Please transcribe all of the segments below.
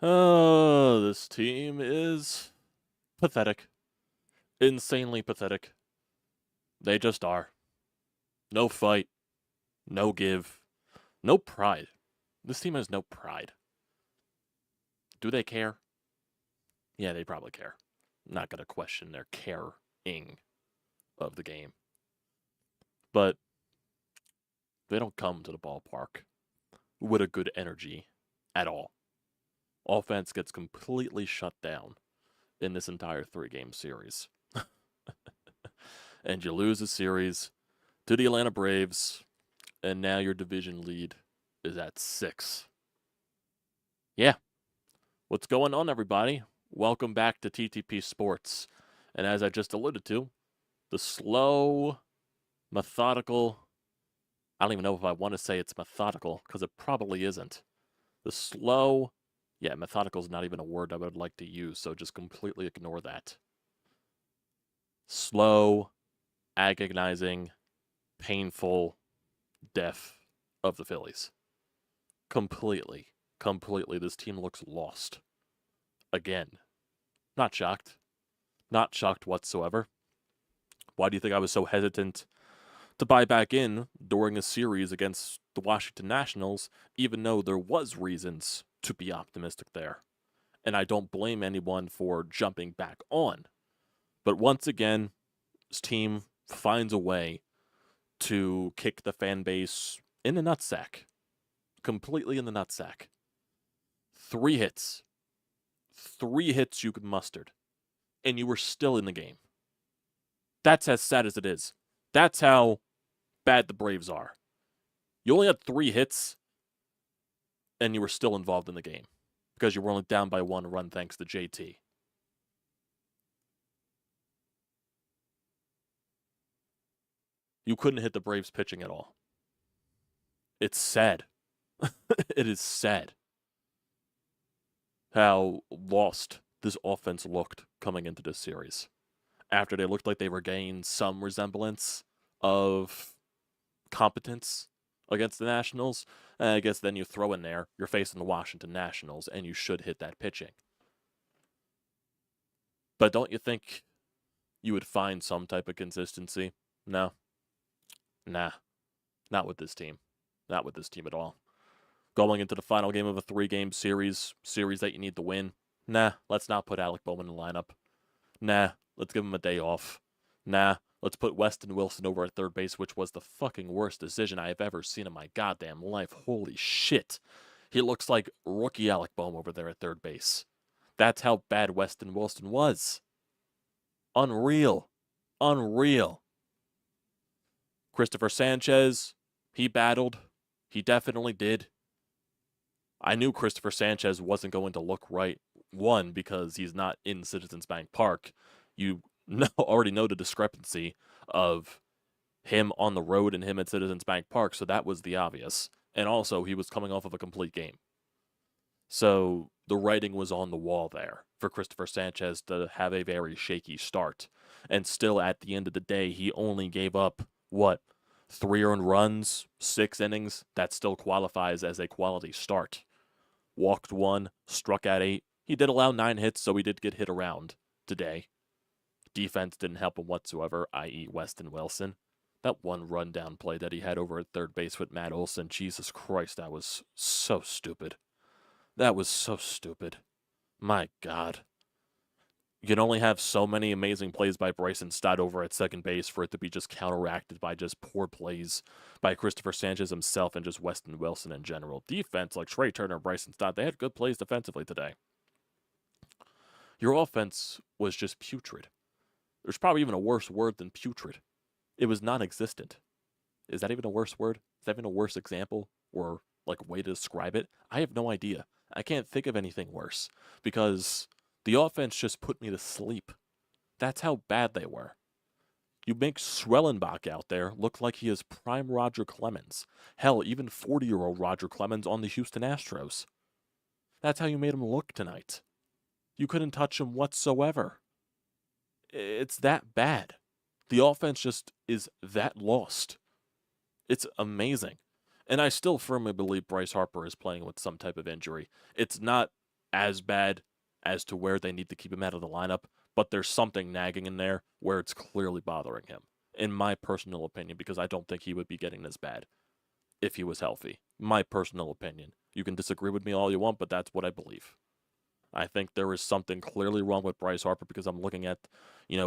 This team is pathetic. Insanely pathetic. They just are. No fight. No give. No pride. This team has no pride. Do they care? Yeah, they probably care. I'm not going to question their caring of the game. But they don't come to the ballpark with a good energy at all. Offense gets completely shut down in this entire 3-game series. And you lose the series to the Atlanta Braves, and now your division lead is at 6. Yeah. What's going on, everybody? Welcome back to TTP Sports. And as I just alluded to, the slow, methodical, I don't even know if I want to say it's methodical, because it probably isn't. The slow, methodical is not even a word I would like to use, so just completely ignore that. Slow, agonizing, painful death of the Phillies. Completely, this team looks lost. Again. Not shocked. Not shocked whatsoever. Why do you think I was so hesitant to buy back in during a series against the Washington Nationals, even though there was reasons to be optimistic there? And I don't blame anyone for jumping back on. But once again, this team finds a way to kick the fan base in the nutsack. Completely in the nutsack. 3 hits. 3 hits you could mustered. And you were still in the game. That's as sad as it is. That's how bad the Braves are. You only had 3 hits, and you were still involved in the game. Because you were only down by 1 run thanks to JT. You couldn't hit the Braves pitching at all. It's sad. It is sad how lost this offense looked coming into this series. After they looked like they were gaining some resemblance of competence against the Nationals, I guess then you throw in there, you're facing the Washington Nationals, and you should hit that pitching. But don't you think you would find some type of consistency? No. Nah. Not with this team. Not with this team at all. Going into the final game of a 3-game series that you need to win. Nah, let's not put Alec Bowman in the lineup. Nah, let's give him a day off. Nah, let's put Weston Wilson over at third base, which was the fucking worst decision I have ever seen in my goddamn life. Holy shit. He looks like rookie Alec Bohm over there at third base. That's how bad Weston Wilson was. Unreal. Unreal. Christopher Sanchez, he battled. He definitely did. I knew Christopher Sanchez wasn't going to look right. 1, because he's not in Citizens Bank Park. You already know the discrepancy of him on the road and him at Citizens Bank Park, so that was the obvious. And also, he was coming off of a complete game. So the writing was on the wall there for Christopher Sanchez to have a very shaky start. And still, at the end of the day, he only gave up, 3 earned runs, 6 innings. That still qualifies as a quality start. Walked 1, struck out 8. He did allow 9 hits, so he did get hit around today. Defense didn't help him whatsoever, i.e. Weston Wilson. That 1 rundown play that he had over at third base with Matt Olson, Jesus Christ, that was so stupid. That was so stupid. My God. You can only have so many amazing plays by Bryson Stott over at second base for it to be just counteracted by just poor plays by Christopher Sanchez himself and just Weston Wilson in general. Defense, like Trey Turner and Bryson Stott, they had good plays defensively today. Your offense was just putrid. There's probably even a worse word than putrid. It was non-existent. Is that even a worse word? Is that even a worse example or way to describe it? I have no idea. I can't think of anything worse because the offense just put me to sleep. That's how bad they were. You make Schrellenbach out there look like he is prime Roger Clemens. Hell, even 40-year-old Roger Clemens on the Houston Astros. That's how you made him look tonight. You couldn't touch him whatsoever. It's that bad. The offense just is that lost. It's amazing. And I still firmly believe Bryce Harper is playing with some type of injury. It's not as bad as to where they need to keep him out of the lineup, but there's something nagging in there where it's clearly bothering him, in my personal opinion, because I don't think he would be getting this bad if he was healthy. My personal opinion. You can disagree with me all you want, but that's what I believe. I think there is something clearly wrong with Bryce Harper because I'm looking at,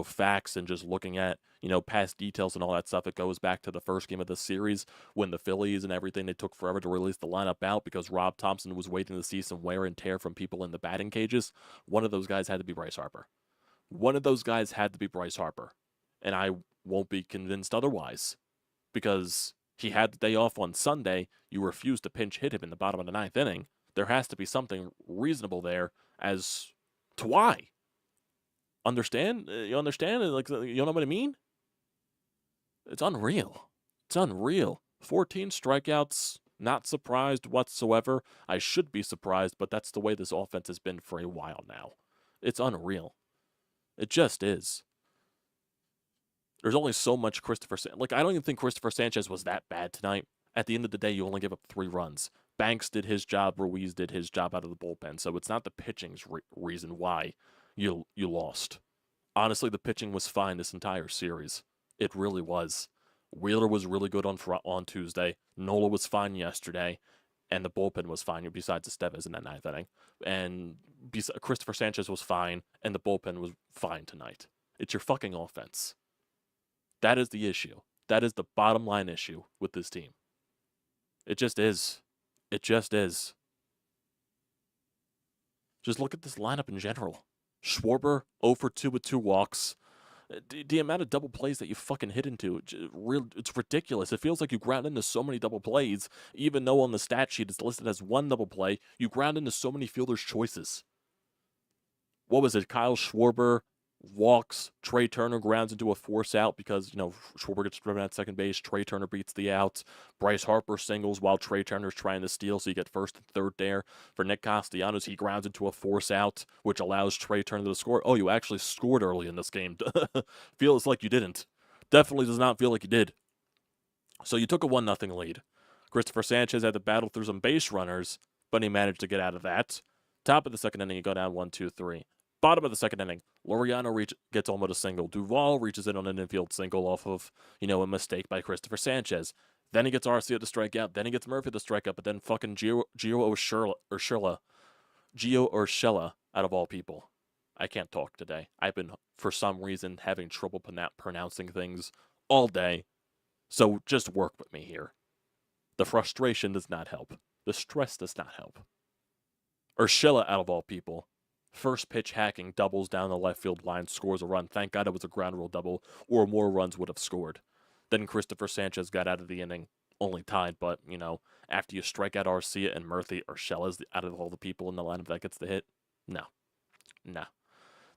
facts and just looking at, past details and all that stuff. It goes back to the first game of the series when the Phillies and everything, they took forever to release the lineup out because Rob Thompson was waiting to see some wear and tear from people in the batting cages. One of those guys had to be Bryce Harper. One of those guys had to be Bryce Harper. And I won't be convinced otherwise because he had the day off on Sunday. You refused to pinch hit him in the bottom of the ninth inning. There has to be something reasonable there as to why. Understand? You understand? Like, you know what I mean? It's unreal. It's unreal. 14 strikeouts. Not surprised whatsoever. I should be surprised, but that's the way this offense has been for a while now. It's unreal. It just is. There's only so much Christopher Sanchez. Like, I don't even think Christopher Sanchez was that bad tonight. At the end of the day, you only give up 3 runs. Banks did his job. Ruiz did his job out of the bullpen. So it's not the pitching's reason why you lost. Honestly, the pitching was fine this entire series. It really was. Wheeler was really good on Tuesday. Nola was fine yesterday. And the bullpen was fine besides Estevez in that ninth inning. And Christopher Sanchez was fine. And the bullpen was fine tonight. It's your fucking offense. That is the issue. That is the bottom line issue with this team. It just is. It just is. Just look at this lineup in general. Schwarber, 0 for 2 with 2 walks. The amount of double plays that you fucking hit into, it's ridiculous. It feels like you ground into so many double plays, even though on the stat sheet it's listed as 1 double play. You ground into so many fielders' choices. What was it? Kyle Schwarber walks, Trey Turner grounds into a force out because, Schwarber gets driven at second base, Trey Turner beats the out, Bryce Harper singles while Trey Turner's trying to steal, so you get first and third there. For Nick Castellanos, he grounds into a force out, which allows Trey Turner to score. Oh, you actually scored early in this game. Feels like you didn't. Definitely does not feel like you did. So you took a 1-0 lead. Christopher Sanchez had to battle through some base runners, but he managed to get out of that. Top of the second inning, you go down 1-2-3. Bottom of the second inning, Laureano gets almost a single. Duvall reaches in on an infield single off of, a mistake by Christopher Sanchez. Then he gets Arcia to strike out. Then he gets Murphy to strike out. But then fucking Gio Urshela, out of all people. I can't talk today. I've been, for some reason, having trouble pronouncing things all day. So just work with me here. The frustration does not help. The stress does not help. Urshela, out of all people. First pitch hacking, doubles down the left field line, scores a run. Thank God it was a ground rule double, or more runs would have scored. Then Christopher Sanchez got out of the inning, only tied, but, after you strike out Arcia and Murphy, Urshela's out of all the people in the lineup that gets the hit? No.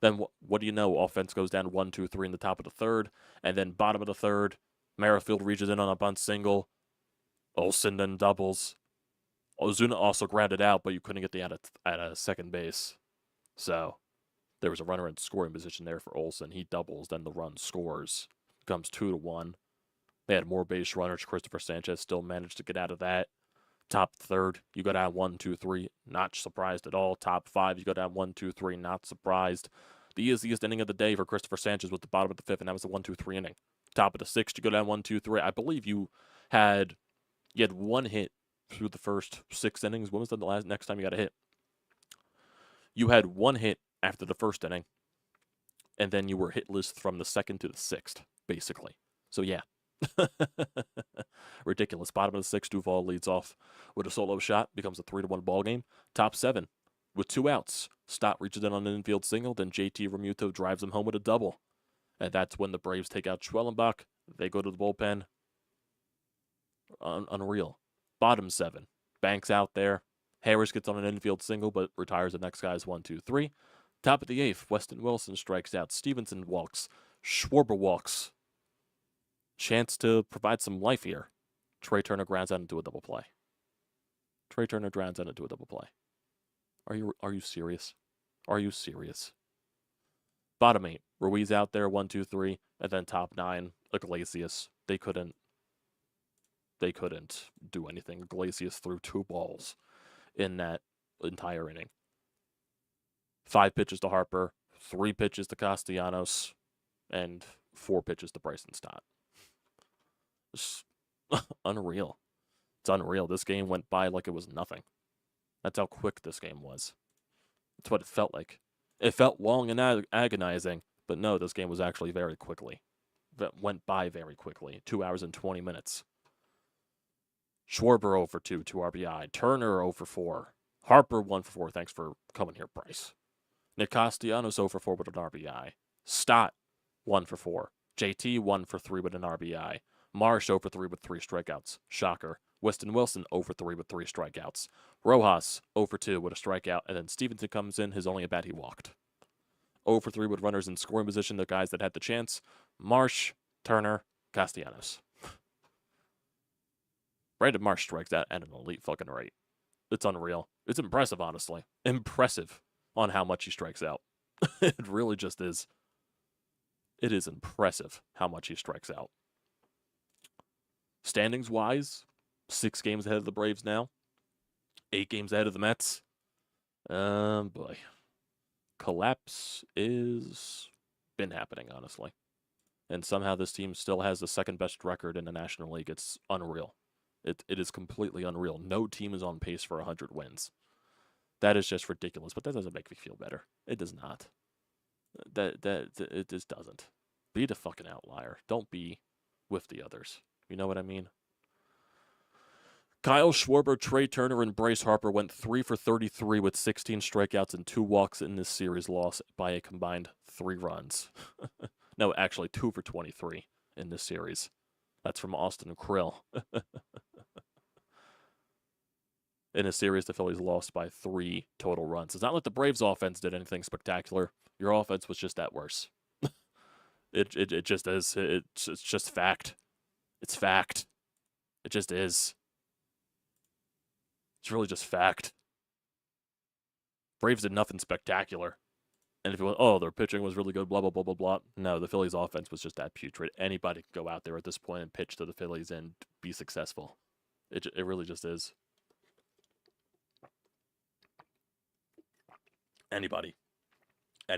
Then what do you know? Offense goes down 1-2-3 in the top of the third, and then bottom of the third, Merrifield reaches in on a bunt single. Olsen then doubles. Ozuna also grounded out, but you couldn't get the out at second base. So there was a runner in scoring position there for Olsen. He doubles, then the run scores. Comes 2-1. They had more base runners. Christopher Sanchez still managed to get out of that. Top third, you go down 1-2-3. Not surprised at all. Top 5, you go down 1-2-3. Not surprised. The easiest inning of the day for Christopher Sanchez was the bottom of the 5th, and that was the 1-2-3 inning. Top of the 6th, you go down 1-2-3. I believe you had 1 hit through the first 6 innings. When was the next time you got a hit? You had 1 hit after the first inning, and then you were hitless from the 2nd to the 6th, basically. So, yeah. Ridiculous. Bottom of the 6th, Duvall leads off with a solo shot, becomes a 3-1 ball game. Top 7 with 2 outs. Stott reaches in on an infield single, then JT Realmuto drives him home with a double. And that's when the Braves take out Schwellenbach. They go to the bullpen. Unreal. Bottom 7. Banks out there. Harris gets on an infield single, but retires the next guy's 1-2-3. Top of the 8th, Weston Wilson strikes out. Stevenson walks. Schwarber walks. Chance to provide some life here. Trey Turner grounds out into a double play. Are you serious? Are you serious? Bottom 8, Ruiz out there, 1-2-3, and then top 9, Iglesias. They couldn't do anything. Iglesias threw 2 balls in that entire inning. 5 pitches to Harper, 3 pitches to Castellanos, and 4 pitches to Bryson Stott. It's unreal. It's unreal. This game went by like it was nothing. That's how quick this game was. That's what it felt like. It felt long and agonizing, but no, this game was actually very quickly. That went by very quickly. 2 hours and 20 minutes. Schwarber 0 for 2, 2 RBI. Turner 0 for 4. Harper 1 for 4. Thanks for coming here, Bryce. Nick Castellanos 0 for 4 with an RBI. Stott 1 for 4. JT 1 for 3 with an RBI. Marsh 0 for 3 with 3 strikeouts. Shocker. Weston Wilson 0 for 3 with 3 strikeouts. Rojas 0 for 2 with a strikeout. And then Stevenson comes in. His only at bat, he walked. 0 for 3 with runners in scoring position, the guys that had the chance. Marsh, Turner, Castellanos. Brandon Marsh strikes out at an elite fucking rate. It's unreal. It's impressive, honestly. Impressive on how much he strikes out. It really just is. It is impressive how much he strikes out. Standings-wise, 6 games ahead of the Braves now. 8 games ahead of the Mets. Boy. Collapse is been happening, honestly. And somehow this team still has the second best record in the National League. It's unreal. It is completely unreal. No team is on pace for 100 wins. That is just ridiculous, but that doesn't make me feel better. It does not. It just doesn't. Be the fucking outlier. Don't be with the others. You know what I mean? Kyle Schwarber, Trey Turner, and Bryce Harper went 3 for 33 with 16 strikeouts and 2 walks in this series loss by a combined 3 runs. No, actually 2 for 23 in this series. That's from Austin Krill. In a series, the Phillies lost by 3 total runs. It's not like the Braves' offense did anything spectacular. Your offense was just that worse. It just is. It's just fact. It's fact. It just is. It's really just fact. Braves did nothing spectacular. And if you went, oh, their pitching was really good, blah, blah, blah, blah, blah. No, the Phillies' offense was just that putrid. Anybody could go out there at this point and pitch to the Phillies and be successful. It really just is. Anybody. They're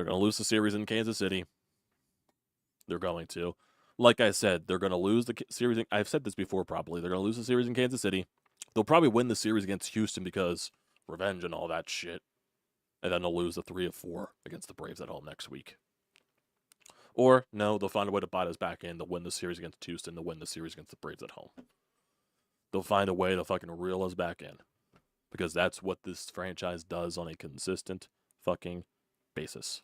going to lose the series in Kansas City. They're going to. Like I said, they're going to lose the series. I've said this before probably. They're going to lose the series in Kansas City. They'll probably win the series against Houston because revenge and all that shit. And then they'll lose the 3 of 4 against the Braves at home next week. Or, no, they'll find a way to bite us back in. They'll win the series against Houston. They'll win the series against the Braves at home. They'll find a way to fucking reel us back in. Because that's what this franchise does on a consistent fucking basis.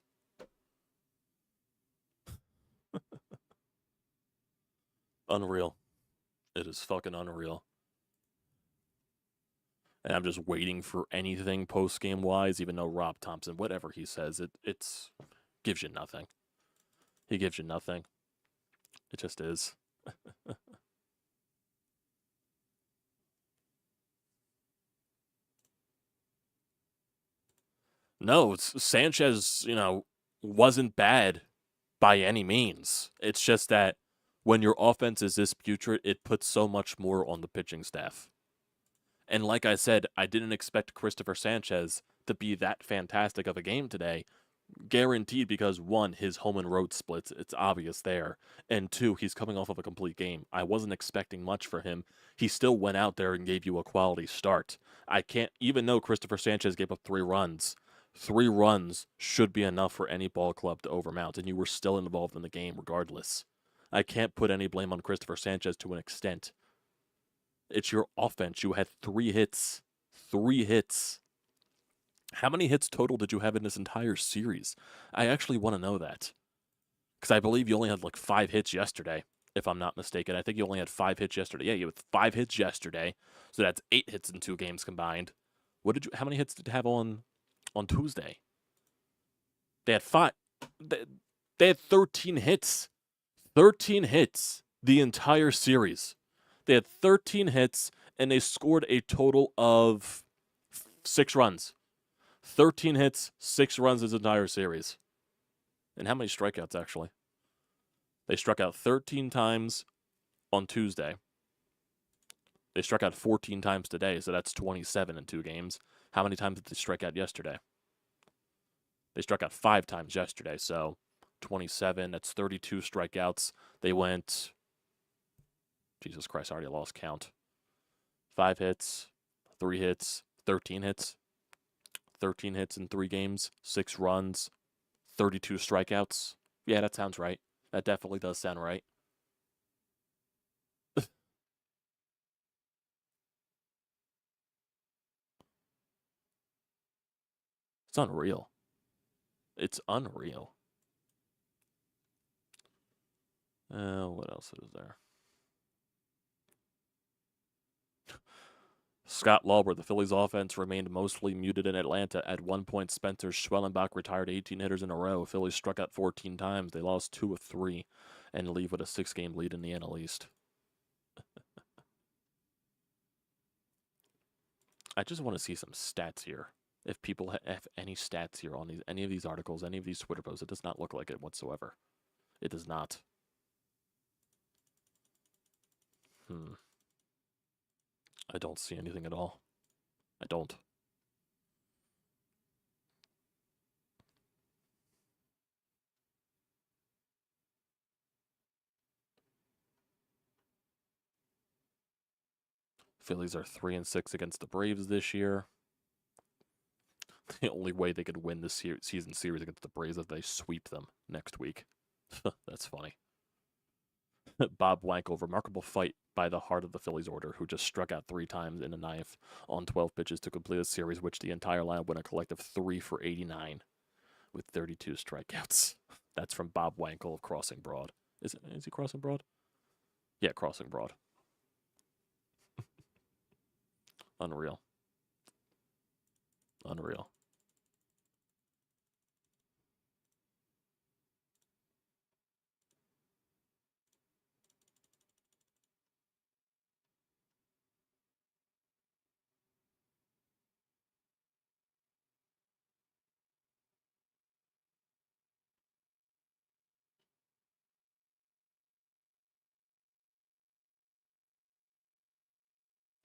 Unreal. It is fucking unreal. And I'm just waiting for anything post-game wise, even though Rob Thompson, whatever he says, it's gives you nothing. He gives you nothing. It just is. No, Sanchez, wasn't bad by any means. It's just that when your offense is this putrid, it puts so much more on the pitching staff. And like I said, I didn't expect Christopher Sanchez to be that fantastic of a game today. Guaranteed because, 1, his home and road splits, it's obvious there. And 2, he's coming off of a complete game. I wasn't expecting much for him. He still went out there and gave you a quality start. I can't, even though Christopher Sanchez gave up 3 runs, 3 runs should be enough for any ball club to overmount, and you were still involved in the game regardless. I can't put any blame on Christopher Sanchez to an extent. It's your offense. You had 3 hits. 3 hits. How many hits total did you have in this entire series? I actually want to know that. Because I believe you only had like 5 hits yesterday, if I'm not mistaken. I think you only had 5 hits yesterday. Yeah, you had 5 hits yesterday. So that's 8 hits in 2 games combined. How many hits did you have on Tuesday? They had 5. They had 13 hits. 13 hits the entire series. They had 13 hits, and they scored a total of 6 runs. 13 hits, 6 runs this entire series. And how many strikeouts, actually? They struck out 13 times on Tuesday. They struck out 14 times today, so that's 27 in 2 games. How many times did they strike out yesterday? They struck out 5 times yesterday, so 27, that's 32 strikeouts. They went, Jesus Christ, I already lost count. 5 hits, 3 hits, 13 hits. 13 hits in 3 games, 6 runs, 32 strikeouts. Yeah, that sounds right. That definitely does sound right. It's unreal. It's unreal. What else is there? Scott Lauber, the Phillies offense remained mostly muted in Atlanta. At one point, Spencer Schwellenbach retired 18 hitters in a row. Phillies struck out 14 times. They lost 2 of 3 and leave with a 6-game lead in the NL East. I just want to see some stats here. If people have any stats here on any of these articles, any of these Twitter posts, it does not look like it whatsoever. It does not. I don't see anything at all. I don't. Phillies are 3-6 against the Braves this year. The only way they could win this season series against the Braves is if they sweep them next week. That's funny. Bob Wankel, remarkable fight by the heart of the Phillies order, who just struck out 3 times in the 9th on 12 pitches to complete a series, which the entire lineup went a collective 3 for 89 with 32 strikeouts. That's from Bob Wankel of Crossing Broad. Is he Crossing Broad? Yeah, Crossing Broad. Unreal. Unreal.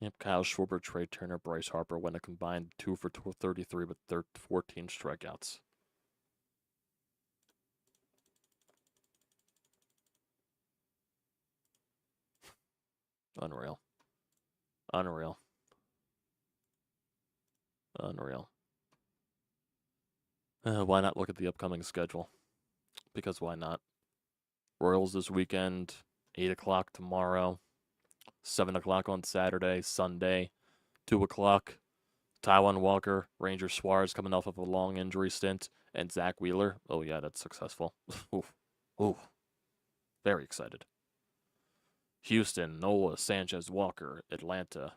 Yep, Kyle Schwarber, Trey Turner, Bryce Harper went a combined 2 for 33 with 14 strikeouts. Unreal. Unreal. Unreal. Why not look at the upcoming schedule? Because why not? Royals this weekend, 8 o'clock tomorrow, 7 o'clock on Saturday, Sunday, 2 o'clock. Taijuan Walker, Ranger Suarez coming off of a long injury stint, and Zach Wheeler. Oh, yeah, that's successful. Oof. Oof. Very excited. Houston, Nola, Sanchez, Walker, Atlanta.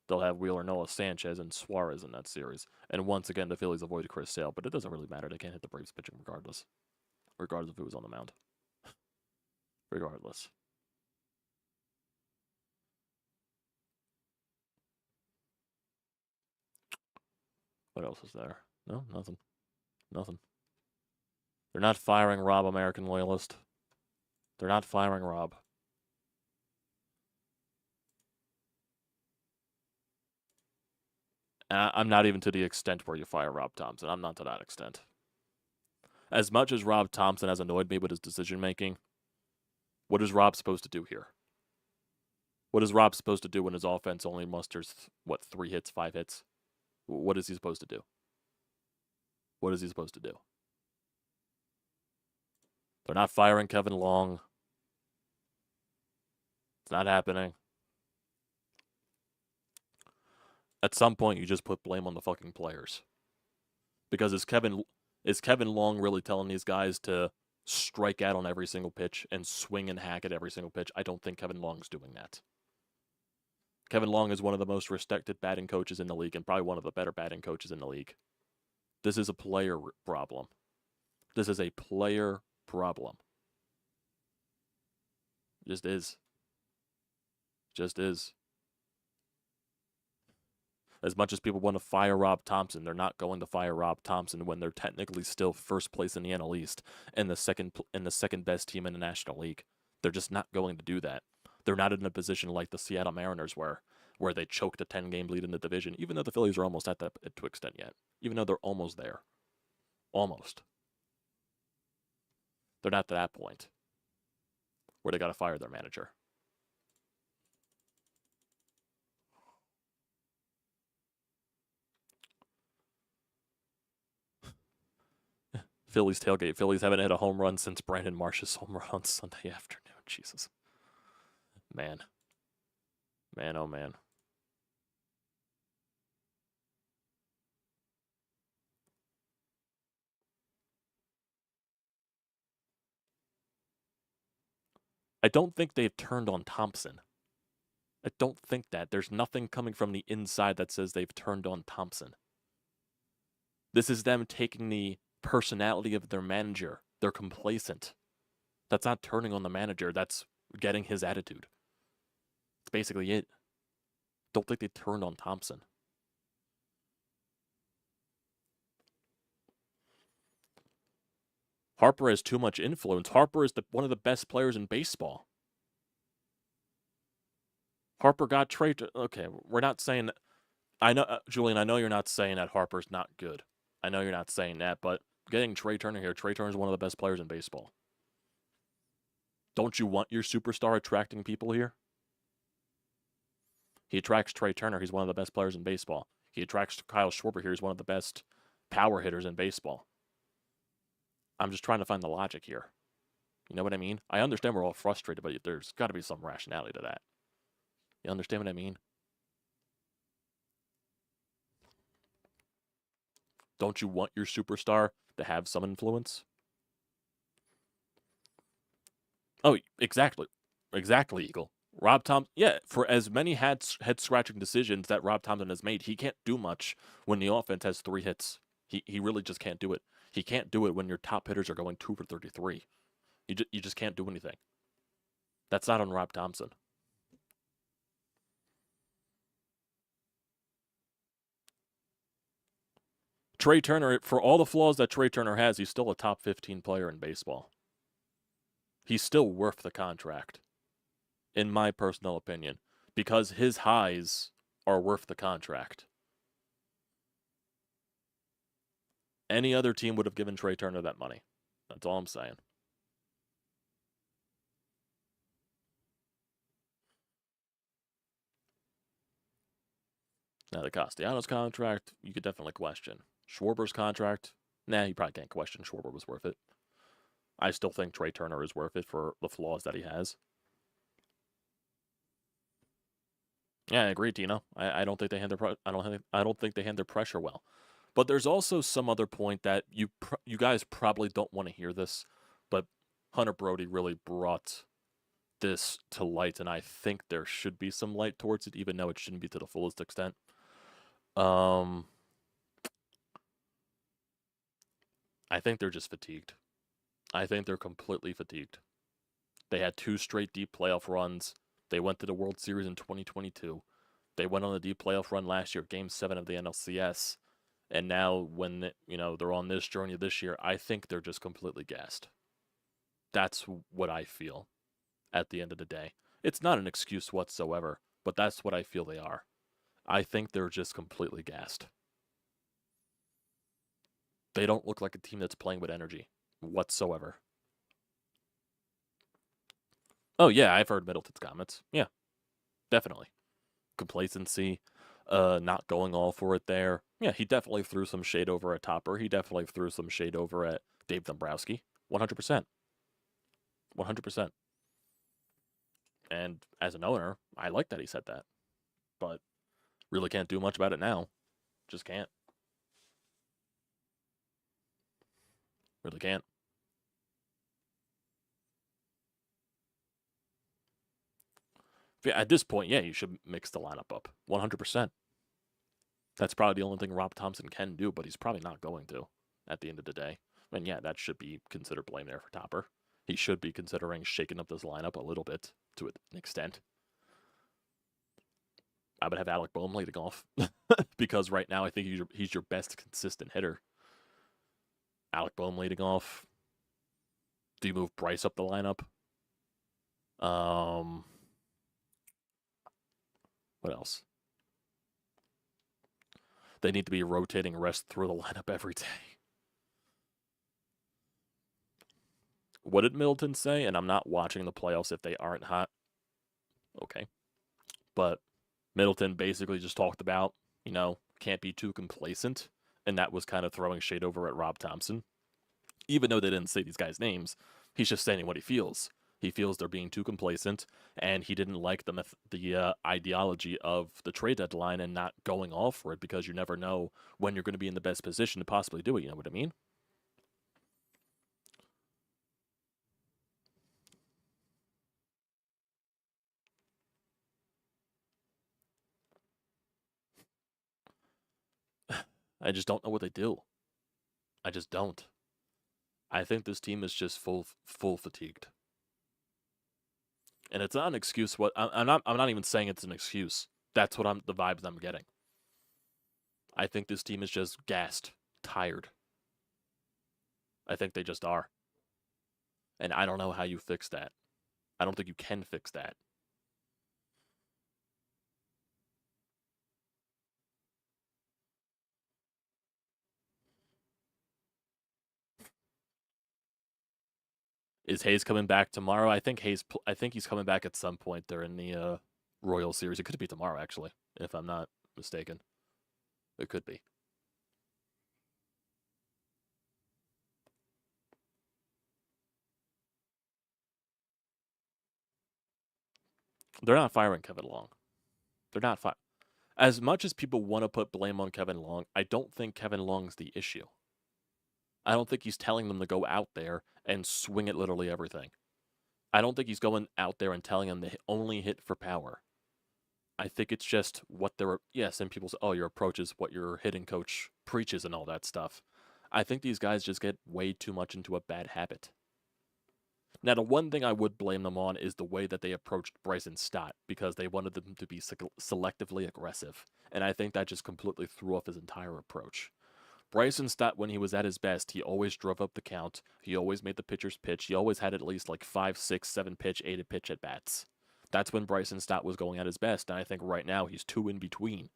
They'll have Wheeler, Nola, Sanchez, and Suarez in that series. And once again, the Phillies avoided Chris Sale, but it doesn't really matter. They can't hit the Braves pitching regardless of who was on the mound. Regardless. What else is there? No, nothing. Nothing. They're not firing Rob, American Loyalist. They're not firing Rob. I'm not even to the extent where you fire Rob Thompson. I'm not to that extent. As much as Rob Thompson has annoyed me with his decision making, what is Rob supposed to do here? What is Rob supposed to do when his offense only musters, 3 hits, 5 hits? What is he supposed to do? What is he supposed to do? They're not firing Kevin Long. It's not happening. At some point, you just put blame on the fucking players. Because is Kevin Long really telling these guys to strike out on every single pitch and swing and hack at every single pitch? I don't think Kevin Long's doing that. Kevin Long is one of the most respected batting coaches in the league and probably one of the better batting coaches in the league. This is a player problem. This is a player problem. Just is. Just is. As much as people want to fire Rob Thompson, they're not going to fire Rob Thompson when they're technically still first place in the NL East and the second best team in the National League. They're just not going to do that. They're not in a position like the Seattle Mariners were, where they choked a 10-game lead in the division, even though the Phillies are almost at that to extent yet, even though they're almost there. Almost. They're not to that point where they got to fire their manager. Phillies tailgate. Phillies haven't hit a home run since Brandon Marsh's home run on Sunday afternoon. Jesus. Man. Man, oh man. I don't think they've turned on Thompson. I don't think that. There's nothing coming from the inside that says they've turned on Thompson. This is them taking the personality of their manager. They're complacent. That's not turning on the manager. That's getting his attitude. That's basically it. Don't think they turned on Thompson. Harper has too much influence. Harper is one of the best players in baseball. Harper got Trey. Okay, we're not saying that. I know, Julian, I know you're not saying that Harper's not good. I know you're not saying that, but getting Trey Turner here, Trey Turner is one of the best players in baseball. Don't you want your superstar attracting people here? He attracts Trey Turner. He's one of the best players in baseball. He attracts Kyle Schwarber here. He's one of the best power hitters in baseball. I'm just trying to find the logic here. You know what I mean? I understand we're all frustrated, but there's got to be some rationality to that. You understand what I mean? Don't you want your superstar to have some influence? Oh, exactly. Exactly, Eagle. Rob Thompson, yeah, for as many head-scratching decisions that Rob Thompson has made, he can't do much when the offense has 3 hits. He really just can't do it. He can't do it when your top hitters are going 2 for 33. You just can't do anything. That's not on Rob Thompson. Trey Turner, for all the flaws that Trey Turner has, he's still a top 15 player in baseball. He's still worth the contract, in my personal opinion, because his highs are worth the contract. Any other team would have given Trey Turner that money. That's all I'm saying. Now, the Castellanos contract, you could definitely question. Schwarber's contract, nah, you probably can't question Schwarber was worth it. I still think Trey Turner is worth it for the flaws that he has. Yeah, I agree, Tino. I don't think they handle I don't think they handle pressure well. But there's also some other point that you guys probably don't want to hear this, but Hunter Brody really brought this to light, and I think there should be some light towards it, even though it shouldn't be to the fullest extent. I think they're just fatigued. I think they're completely fatigued. They had 2 straight deep playoff runs. They went to the World Series in 2022. They went on a deep playoff run last year, Game 7 of the NLCS. And now when they're on this journey this year, I think they're just completely gassed. That's what I feel at the end of the day. It's not an excuse whatsoever, but that's what I feel they are. I think they're just completely gassed. They don't look like a team that's playing with energy whatsoever. Oh, yeah, I've heard Middleton's comments. Yeah, definitely. Complacency, not going all for it there. Yeah, he definitely threw some shade over at Topper. He definitely threw some shade over at Dave Dombrowski. 100%. 100%. And as an owner, I like that he said that. But really can't do much about it now. Just can't. Really can't. At this point, yeah, you should mix the lineup up. 100%. That's probably the only thing Rob Thompson can do, but he's probably not going to at the end of the day. And yeah, that should be considered blame there for Topper. He should be considering shaking up this lineup a little bit to an extent. I would have Alec Boehm leading off because right now I think he's your best consistent hitter. Alec Boehm leading off. Do you move Bryce up the lineup? What else? They need to be rotating rest through the lineup every day. What did Middleton say? And I'm not watching the playoffs if they aren't hot. Okay. But Middleton basically just talked about, can't be too complacent. And that was kind of throwing shade over at Rob Thompson. Even though they didn't say these guys' names, he's just saying what he feels. He feels they're being too complacent, and he didn't like the ideology of the trade deadline and not going all for it because you never know when you're going to be in the best position to possibly do it. You know what I mean? I just don't know what they do. I just don't. I think this team is just full fatigued. And it's not an excuse. I'm not even saying it's an excuse. That's what the vibes I'm getting. I think this team is just gassed, tired. I think they just are. And I don't know how you fix that. I don't think you can fix that. Is Hayes coming back tomorrow? I think he's coming back at some point during the Royal Series. It could be tomorrow, actually, if I'm not mistaken. It could be. They're not firing Kevin Long. They're not as much as people want to put blame on Kevin Long, I don't think Kevin Long's the issue. I don't think he's telling them to go out there and swing at literally everything. I don't think he's going out there and telling them to only hit for power. I think it's just what they're... Yes, and people say, oh, your approach is what your hitting coach preaches and all that stuff. I think these guys just get way too much into a bad habit. Now, the one thing I would blame them on is the way that they approached Bryson Stott, because they wanted them to be selectively aggressive. And I think that just completely threw off his entire approach. Bryson Stott, when he was at his best, he always drove up the count. He always made the pitchers pitch. He always had at least like 5, 6, 7 pitch, 8 pitch at bats. That's when Bryson Stott was going at his best. And I think right now he's too in between.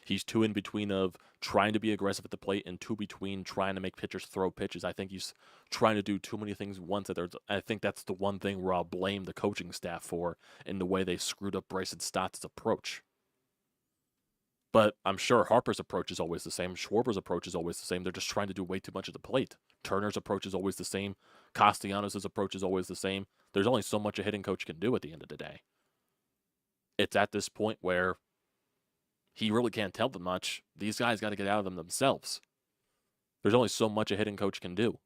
He's too in between of trying to be aggressive at the plate and too between trying to make pitchers throw pitches. I think he's trying to do too many things once. I think that's the one thing where I'll blame the coaching staff for in the way they screwed up Bryson Stott's approach. But I'm sure Harper's approach is always the same. Schwarber's approach is always the same. They're just trying to do way too much at the plate. Turner's approach is always the same. Castellanos' approach is always the same. There's only so much a hitting coach can do at the end of the day. It's at this point where he really can't tell them much. These guys got to get out of them themselves. There's only so much a hitting coach can do.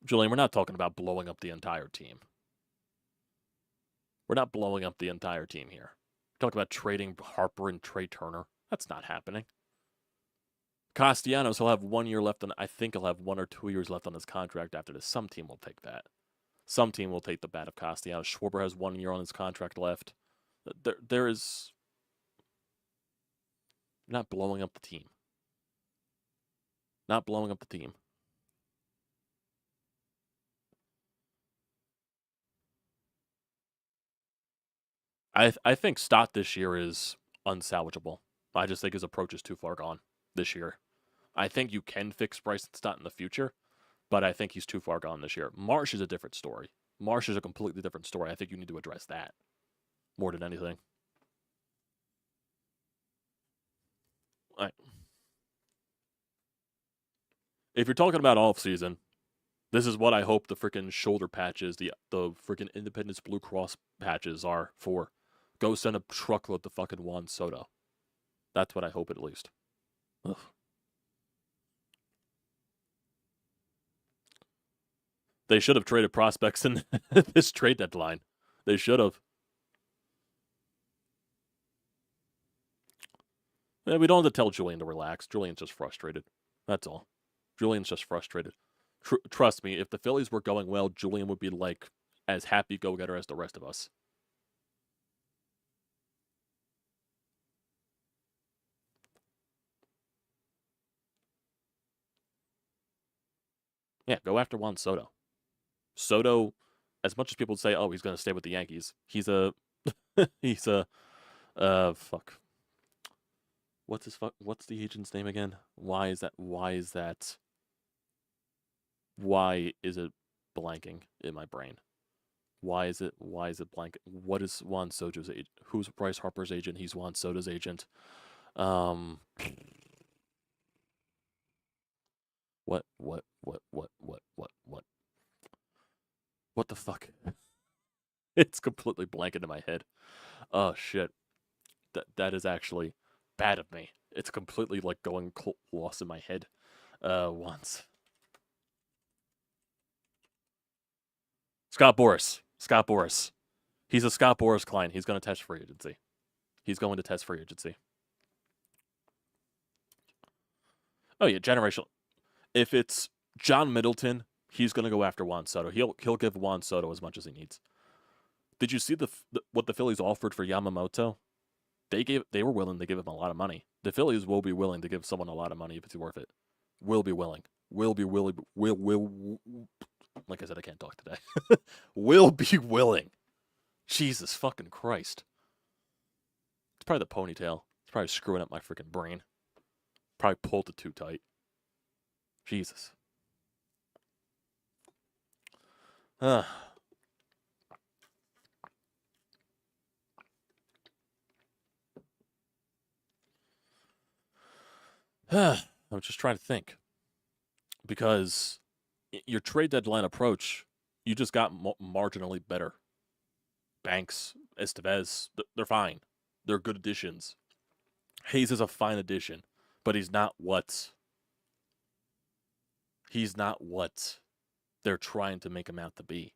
Julian, we're not talking about blowing up the entire team. We're not blowing up the entire team here. We're talking about trading Harper and Trey Turner. That's not happening. Castellanos, he'll have 1 year left, and I think he'll have 1 or 2 years left on his contract after this. Some team will take that. Some team will take the bat of Castellanos. Schwarber has 1 year on his contract left. There is... Not blowing up the team. Not blowing up the team. I think Stott this year is unsalvageable. I just think his approach is too far gone this year. I think you can fix Bryson Stott in the future, but I think he's too far gone this year. Marsh is a different story. Marsh is a completely different story. I think you need to address that more than anything. All right. If you're talking about off season, this is what I hope the freaking shoulder patches, the freaking Independence Blue Cross patches are for. Go send a truckload to fucking Juan Soto. That's what I hope at least. Ugh. They should have traded prospects in this trade deadline. They should have. Yeah, we don't have to tell Julian to relax. Julian's just frustrated. That's all. Julian's just frustrated. Trust me, if the Phillies were going well, Julian would be like as happy go-getter as the rest of us. Yeah, go after Juan Soto. Soto, as much as people say, oh, he's going to stay with the Yankees, he's a he's a fuck. What's the agent's name again? Why is that? Why is it blanking in my brain? Why is it blank? What is Juan Soto's agent? Who's Bryce Harper's agent? He's Juan Soto's agent. Um what the fuck? It's completely blank into my head. Oh shit. That is actually bad of me. It's completely like going lost in my head. Once. Scott Boras. He's a Scott Boras client. He's going to test free agency. Oh yeah, generational. If it's John Middleton, he's going to go after Juan Soto. He'll give Juan Soto as much as he needs. Did you see what the Phillies offered for Yamamoto? They were willing to give him a lot of money. The Phillies will be willing to give someone a lot of money if it's worth it. Will be willing. Will. Like I said, I can't talk today. Will be willing. Jesus fucking Christ. It's probably the ponytail. It's probably screwing up my freaking brain. Probably pulled it too tight. Jesus. I'm just trying to think. Because your trade deadline approach, you just got marginally better. Banks, Estevez, they're fine. They're good additions. Hayes is a fine addition, but he's not what they're trying to make him out to be.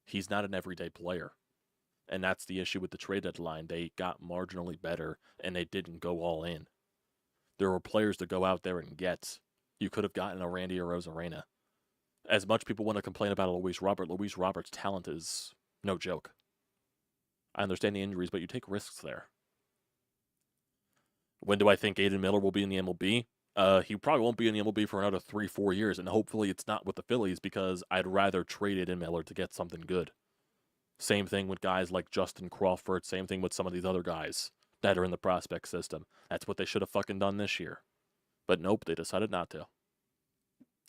He's not an everyday player. And that's the issue with the trade deadline. They got marginally better, and they didn't go all in. There were players to go out there and get. You could have gotten a Randy Arozarena. As much people want to complain about Luis Robert's talent is no joke. I understand the injuries, but you take risks there. When do I think Aiden Miller will be in the MLB? He probably won't be in the MLB for another 3-4 years, and hopefully it's not with the Phillies because I'd rather trade Aiden Miller to get something good. Same thing with guys like Justin Crawford. Same thing with some of these other guys that are in the prospect system. That's what they should have fucking done this year. But nope, they decided not to.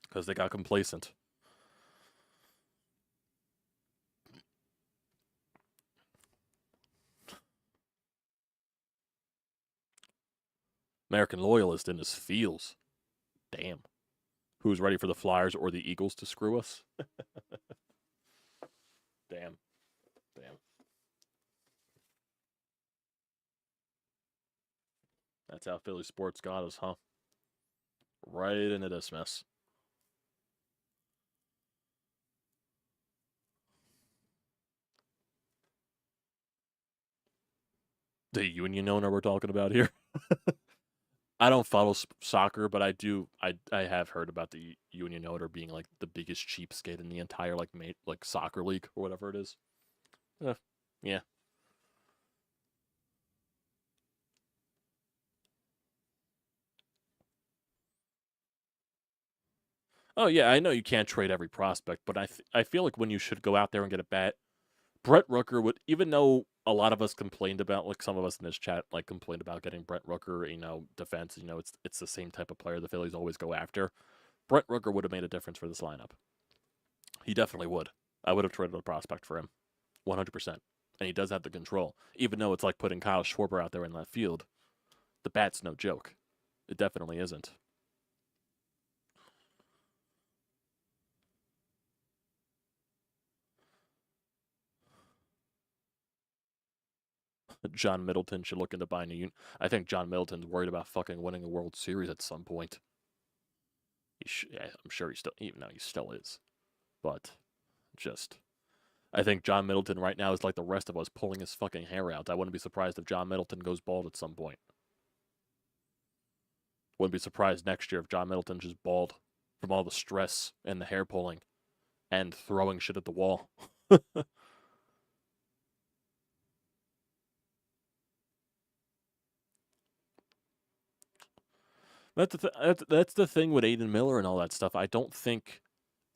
Because they got complacent. American loyalist in his feels. Damn. Who's ready for the Flyers or the Eagles to screw us? Damn. That's how Philly sports got us, huh? Right into this mess. The union owner we're talking about here. I don't follow soccer, but I do. I have heard about the union owner being like the biggest cheapskate in the entire like soccer league or whatever it is. Yeah. Oh yeah, I know you can't trade every prospect, but I feel like when you should go out there and get a bat, Brett Rooker would, even though a lot of us complained about, like some of us in this chat, like complained about getting Brett Rooker, defense, it's the same type of player the Phillies always go after. Brett Rooker would have made a difference for this lineup. He definitely would. I would have traded a prospect for him, 100%. And he does have the control, even though it's like putting Kyle Schwarber out there in left field. The bat's no joke. It definitely isn't. John Middleton should look into buying a unit. I think John Middleton's worried about fucking winning a World Series at some point. I'm sure he still is. But just, I think John Middleton right now is like the rest of us, pulling his fucking hair out. I wouldn't be surprised if John Middleton goes bald at some point. Wouldn't be surprised next year if John Middleton just bald from all the stress and the hair pulling and throwing shit at the wall. That's the thing with Aiden Miller and all that stuff. I don't think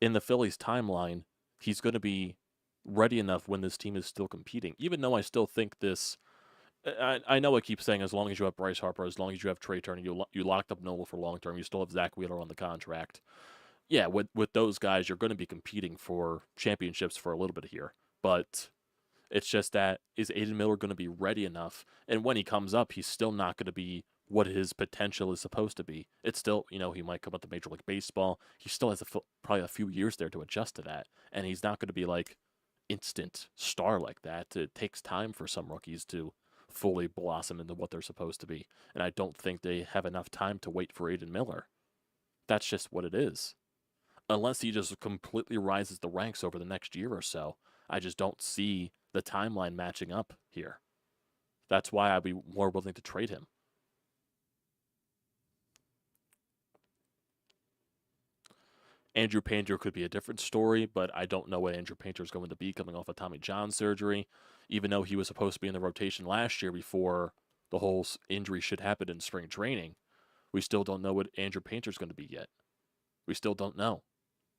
in the Phillies timeline, he's going to be ready enough when this team is still competing. Even though I still think this, I know I keep saying as long as you have Bryce Harper, as long as you have Trey Turner, you locked up Nola for long term, you still have Zach Wheeler on the contract. Yeah, with those guys, you're going to be competing for championships for a little bit here. But it's just that, is Aiden Miller going to be ready enough? And when he comes up, he's still not going to be what his potential is supposed to be. It's still, he might come up to Major League Baseball. He still has probably a few years there to adjust to that. And he's not going to be like instant star like that. It takes time for some rookies to fully blossom into what they're supposed to be. And I don't think they have enough time to wait for Aiden Miller. That's just what it is. Unless he just completely rises the ranks over the next year or so, I just don't see the timeline matching up here. That's why I'd be more willing to trade him. Andrew Painter could be a different story, but I don't know what Andrew Painter is going to be coming off of Tommy John surgery, even though he was supposed to be in the rotation last year before the whole injury shit happened in spring training. We still don't know what Andrew Painter is going to be yet. We still don't know.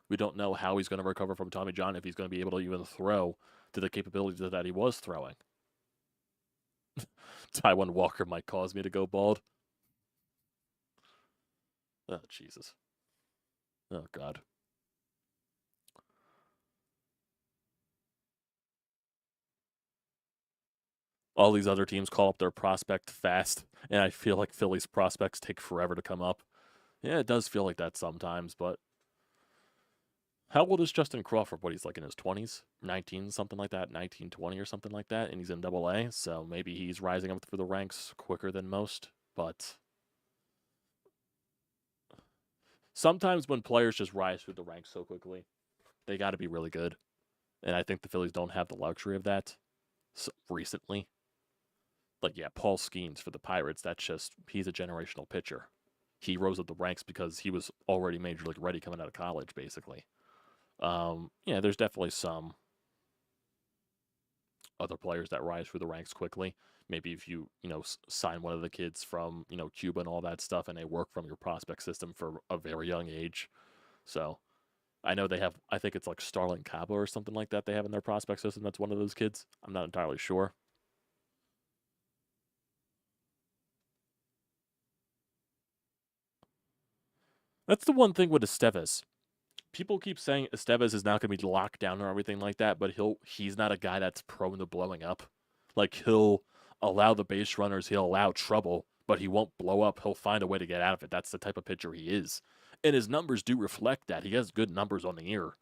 We don't know how he's going to recover from Tommy John, if he's going to be able to even throw to the capabilities that he was throwing. Taiwan Walker might cause me to go bald. Oh, Jesus. Oh, God. All these other teams call up their prospect fast, and I feel like Phillies prospects take forever to come up. Yeah, it does feel like that sometimes, but how old is Justin Crawford? What, he's like in his 20s? 19, something like that, 19, 20 or something like that, and he's in AA, so maybe he's rising up through the ranks quicker than most, but sometimes when players just rise through the ranks so quickly, they got to be really good, and I think the Phillies don't have the luxury of that recently. Like, yeah, Paul Skeens for the Pirates, he's a generational pitcher. He rose up the ranks because he was already major league ready coming out of college, basically. Yeah, there's definitely some other players that rise through the ranks quickly. Maybe if you, sign one of the kids from, Cuba and all that stuff, and they work from your prospect system for a very young age. So I know they have, I think it's like Starling Cabo or something like that they have in their prospect system. That's one of those kids. I'm not entirely sure. That's the one thing with Estevez. People keep saying Estevez is not going to be locked down or everything like that, but he's not a guy that's prone to blowing up. Like, he'll allow the base runners, he'll allow trouble, but he won't blow up. He'll find a way to get out of it. That's the type of pitcher he is. And his numbers do reflect that. He has good numbers on the year.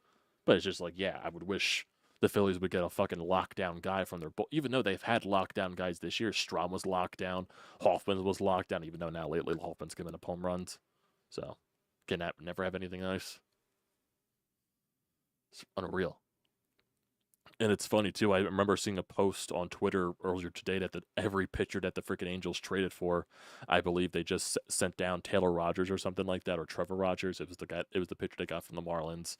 But it's just like, yeah, I would wish the Phillies would get a fucking lockdown guy from their even though they've had lockdown guys this year. Strom was locked down. Hoffman was locked down, even though now lately Hoffman's giving up home runs. So, can never have anything nice. It's unreal. And it's funny too. I remember seeing a post on Twitter earlier today that every pitcher that the freaking Angels traded for, I believe they just sent down Taylor Rogers or something like that, or Trevor Rogers. It was the guy. It was the pitcher they got from the Marlins.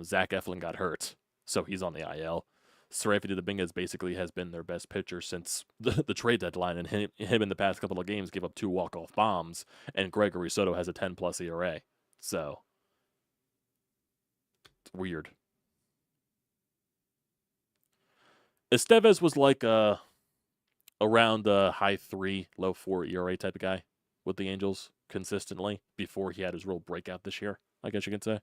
Zach Eflin got hurt, so he's on the IL. Seraphine Dominguez basically has been their best pitcher since the trade deadline, and him in the past couple of games gave up 2 walk-off bombs, and Gregory Soto has a 10+ ERA. So it's weird. Estevez was like around the high 3, low 4 ERA type of guy with the Angels consistently before he had his real breakout this year, I guess you could say.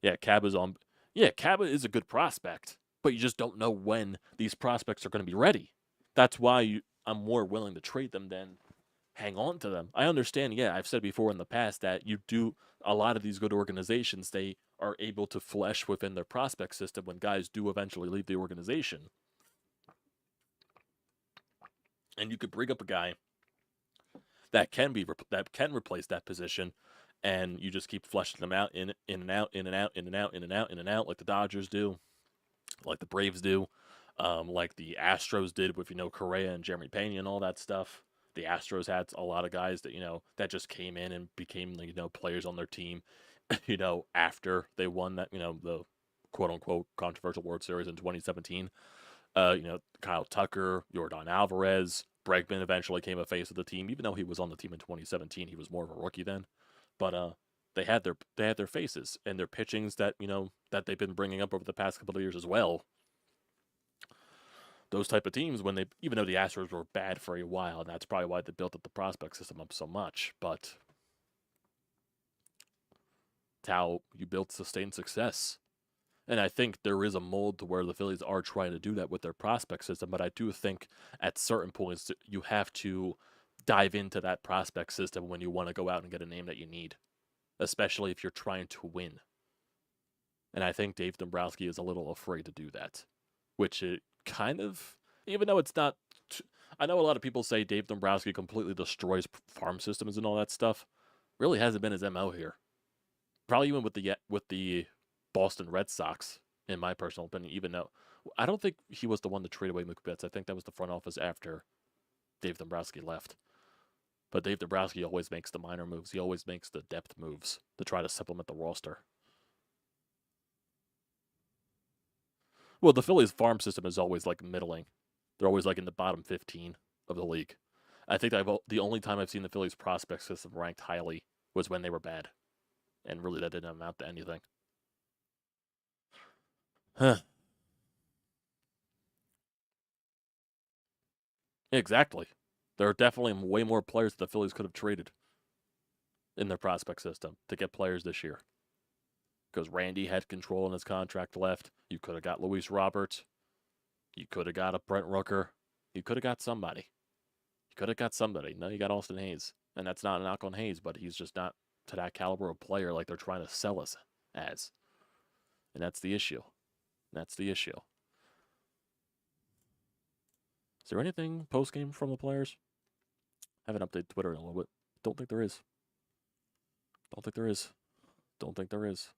Yeah, Caba's on. Yeah, Caba is a good prospect, but you just don't know when these prospects are going to be ready. That's why I'm more willing to trade them than hang on to them. I understand, yeah, I've said before in the past that you do a lot of these good organizations, they are able to flesh within their prospect system when guys do eventually leave the organization. And you could bring up a guy that can replace that position, and you just keep fleshing them out in and out, in and out, in and out, in and out, in and out, like the Dodgers do, like the Braves do, like the Astros did with Correa and Jeremy Pena and all that stuff. The Astros had a lot of guys that that just came in and became players on their team, after they won that the quote unquote controversial World Series in 2017. Kyle Tucker, Yordan Alvarez, Bregman eventually came a face of the team, even though he was on the team in 2017. He was more of a rookie then, but they had their faces and their pitchings that that they've been bringing up over the past couple of years as well. Those type of teams, when they, even though the Astros were bad for a while, and that's probably why they built up the prospect system up so much, but it's how you build sustained success. And I think there is a mold to where the Phillies are trying to do that with their prospect system, but I do think at certain points you have to dive into that prospect system when you want to go out and get a name that you need, especially if you're trying to win. And I think Dave Dombrowski is a little afraid to do that, which it kind of, even though it's not, I know a lot of people say Dave Dombrowski completely destroys farm systems and all that stuff. Really hasn't been his MO here. Probably even with the Boston Red Sox, in my personal opinion, even though I don't think he was the one to trade away Mookie Betts. I think that was the front office after Dave Dombrowski left. But Dave Dombrowski always makes the minor moves. He always makes the depth moves to try to supplement the roster. Well, the Phillies farm system is always like middling. They're always like in the bottom 15 of the league. I think the only time I've seen the Phillies prospect system ranked highly was when they were bad. And really that didn't amount to anything. Huh. Exactly. There are definitely way more players that the Phillies could have traded in their prospect system to get players this year. Because Randy had control in his contract left. You could have got Luis Roberts. You could have got a Brent Rooker. You could have got somebody. You could have got somebody. No, you got Austin Hayes. And that's not a knock on Hayes, but he's just not to that caliber of player like they're trying to sell us as. And that's the issue. That's the issue. Is there anything post-game from the players? I haven't updated Twitter in a little bit. Don't think there is. Don't think there is. Don't think there is.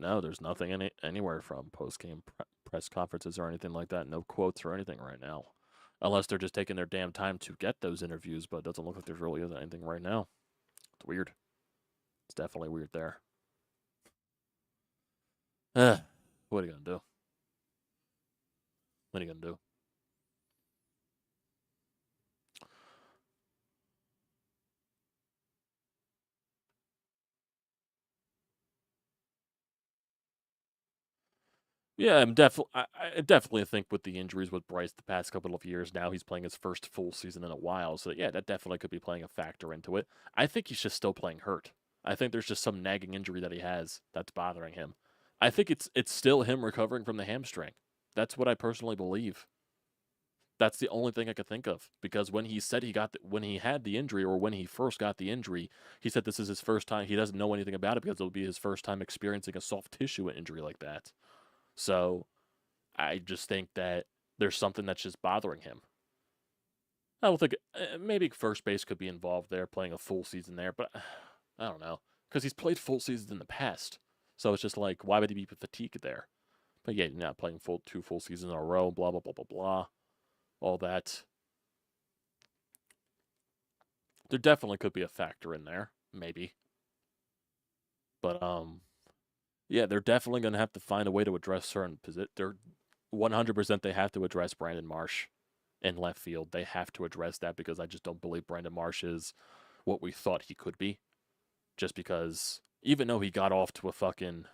No, there's nothing anywhere from post-game press conferences or anything like that. No quotes or anything right now. Unless they're just taking their damn time to get those interviews, but it doesn't look like there's really anything right now. It's weird. It's definitely weird there. What are you going to do? What are you going to do? Yeah, I definitely think with the injuries with Bryce the past couple of years, now he's playing his first full season in a while. So yeah, that definitely could be playing a factor into it. I think he's just still playing hurt. I think there's just some nagging injury that he has that's bothering him. I think it's still him recovering from the hamstring. That's what I personally believe. That's the only thing I could think of, because when he said when he had the injury, or when he first got the injury, he said this is his first time. He doesn't know anything about it because it'll be his first time experiencing a soft tissue injury like that. So I just think that there's something that's just bothering him. I don't think maybe first base could be involved there, playing a full season there, but I don't know, because he's played full seasons in the past. So it's just like, why would he be fatigued there? But yeah, you're not playing two full seasons in a row. Blah blah blah blah blah. All that. There definitely could be a factor in there, maybe. But yeah, they're definitely going to have to find a way to address certain positions. They're 100% they have to address Brandon Marsh in left field. They have to address that, because I just don't believe Brandon Marsh is what we thought he could be. Just because, even though he got off to a fucking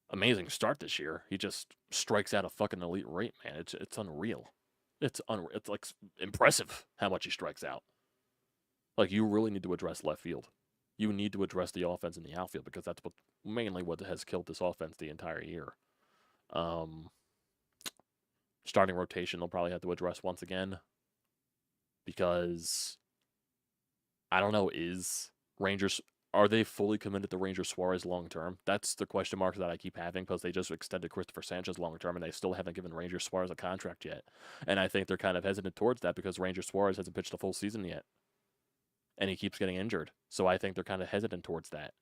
amazing start this year, he just strikes out a fucking elite rate, man. It's unreal. It's like impressive how much he strikes out. Like, you really need to address left field. You need to address the offense in the outfield, because that's mainly what has killed this offense the entire year. Starting rotation, they'll probably have to address once again, because I don't know, are they fully committed to Ranger Suarez long term? That's the question mark that I keep having, because they just extended Christopher Sanchez long term, and they still haven't given Ranger Suarez a contract yet. And I think they're kind of hesitant towards that, because Ranger Suarez hasn't pitched a full season yet, and he keeps getting injured. So I think they're kind of hesitant towards that.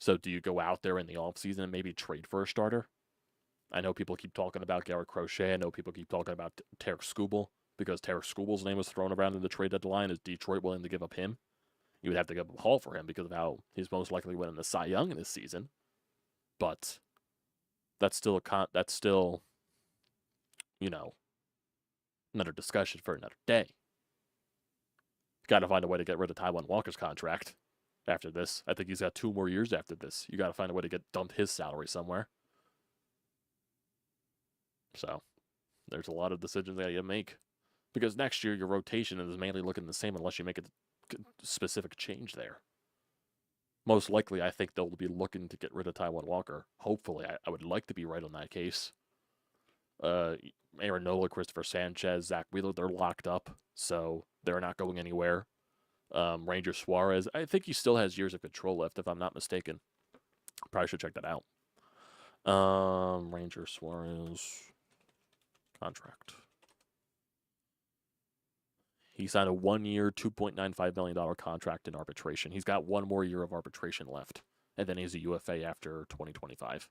So do you go out there in the offseason and maybe trade for a starter? I know people keep talking about Garrett Crochet. I know people keep talking about Tarek Skubal because Tarek Skubal's name was thrown around in the trade deadline. Is Detroit willing to give up him? You would have to give up a haul for him because of how he's most likely winning the Cy Young in this season. But that's still another discussion for another day. Got to find a way to get rid of Taijuan Walker's contract after this. I think he's got 2 more years after this. You got to find a way to dump his salary somewhere. So there's a lot of decisions that you make. Because next year, your rotation is mainly looking the same unless you make a specific change there. Most likely, I think they'll be looking to get rid of Taijuan Walker. Hopefully, I would like to be right on that case. Aaron Nola, Christopher Sanchez, Zach Wheeler, they're locked up, so they're not going anywhere. Ranger Suarez, I think he still has years of control left, if I'm not mistaken. Probably should check that out. Ranger Suarez contract. He signed a 1-year, $2.95 million contract in arbitration. He's got 1 more year of arbitration left, and then he's a UFA after 2025.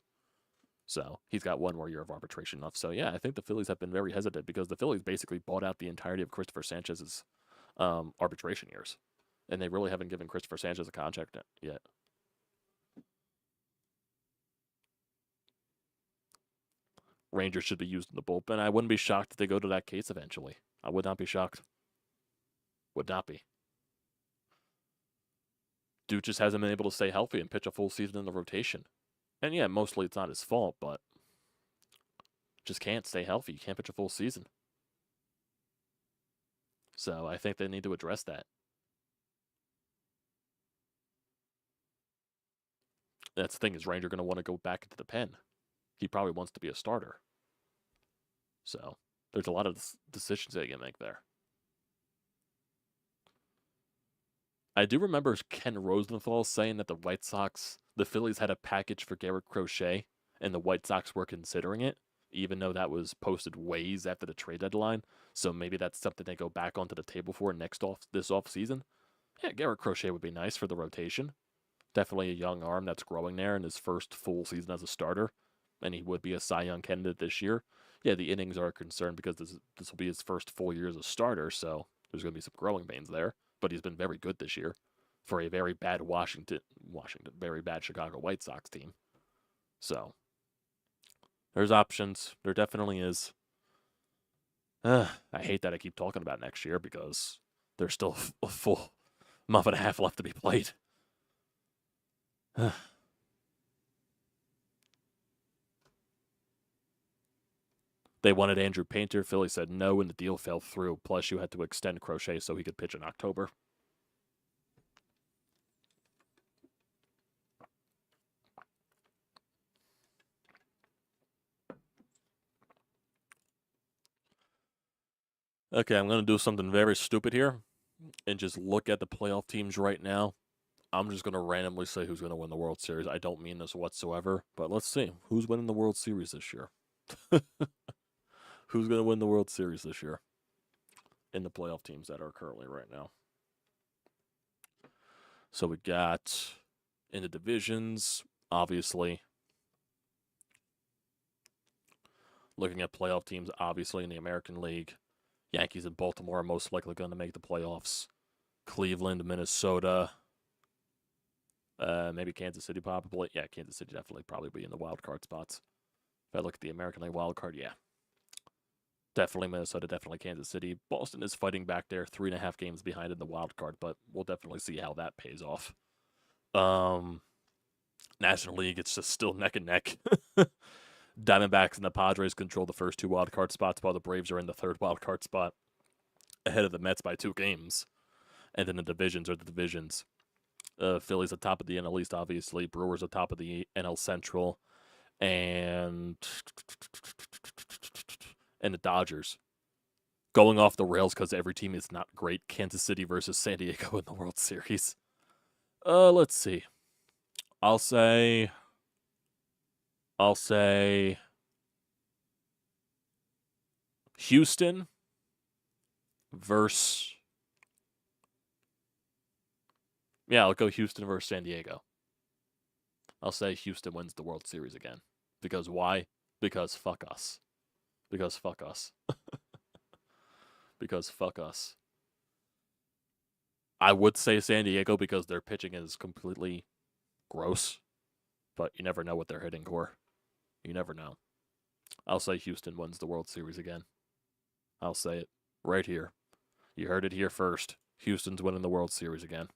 So he's got 1 more year of arbitration left. So, yeah, I think the Phillies have been very hesitant because the Phillies basically bought out the entirety of Christopher Sanchez's arbitration years, and they really haven't given Christopher Sanchez a contract yet. Rangers should be used in the bullpen. I wouldn't be shocked if they go to that case eventually. I would not be shocked. Would not be. Dude just hasn't been able to stay healthy and pitch a full season in the rotation. And yeah, mostly it's not his fault, but just can't stay healthy. You can't pitch a full season. So I think they need to address that. That's the thing, is Ranger going to want to go back into the pen? He probably wants to be a starter. So there's a lot of decisions that you can make there. I do remember Ken Rosenthal saying that the Phillies had a package for Garrett Crochet, and the White Sox were considering it, even though that was posted ways after the trade deadline. So maybe that's something they go back onto the table for this offseason. Yeah, Garrett Crochet would be nice for the rotation. Definitely a young arm that's growing there in his first full season as a starter, and he would be a Cy Young candidate this year. Yeah, the innings are a concern because this will be his first full year as a starter, so there's going to be some growing pains there. But he's been very good this year for a very bad very bad Chicago White Sox team. So there's options. There definitely is. I hate that I keep talking about next year because there's still a full month and a half left to be played. They wanted Andrew Painter. Philly said no, and the deal fell through. Plus, you had to extend Crochet so he could pitch in October. Okay, I'm going to do something very stupid here and just look at the playoff teams right now. I'm just going to randomly say who's going to win the World Series. I don't mean this whatsoever, but let's see. Who's winning the World Series this year? Who's going to win the World Series this year in the playoff teams that are currently right now? So we got in the divisions, obviously. Looking at playoff teams, obviously in the American League, Yankees and Baltimore are most likely going to make the playoffs. Cleveland, Minnesota, maybe Kansas City probably. Yeah, Kansas City definitely probably be in the wild card spots. If I look at the American League wild card, yeah. Definitely Minnesota, definitely Kansas City. Boston is fighting back there, 3.5 games behind in the wild card, but we'll definitely see how that pays off. National League, it's just still neck and neck. Diamondbacks and the Padres control the first 2 wild card spots, while the Braves are in the 3rd wild card spot, ahead of the Mets by 2 games. And then the divisions are the divisions. Phillies at top of the NL East, obviously. Brewers at top of the NL Central. And the Dodgers. Going off the rails because every team is not great. Kansas City versus San Diego in the World Series. Let's see. I'll say Houston versus... Yeah, I'll go Houston versus San Diego. I'll say Houston wins the World Series again. Because why? Because fuck us. Because fuck us. Because fuck us. I would say San Diego because their pitching is completely gross, but you never know what they're hitting for. You never know. I'll say Houston wins the World Series again. I'll say it right here. You heard it here first. Houston's winning the World Series again.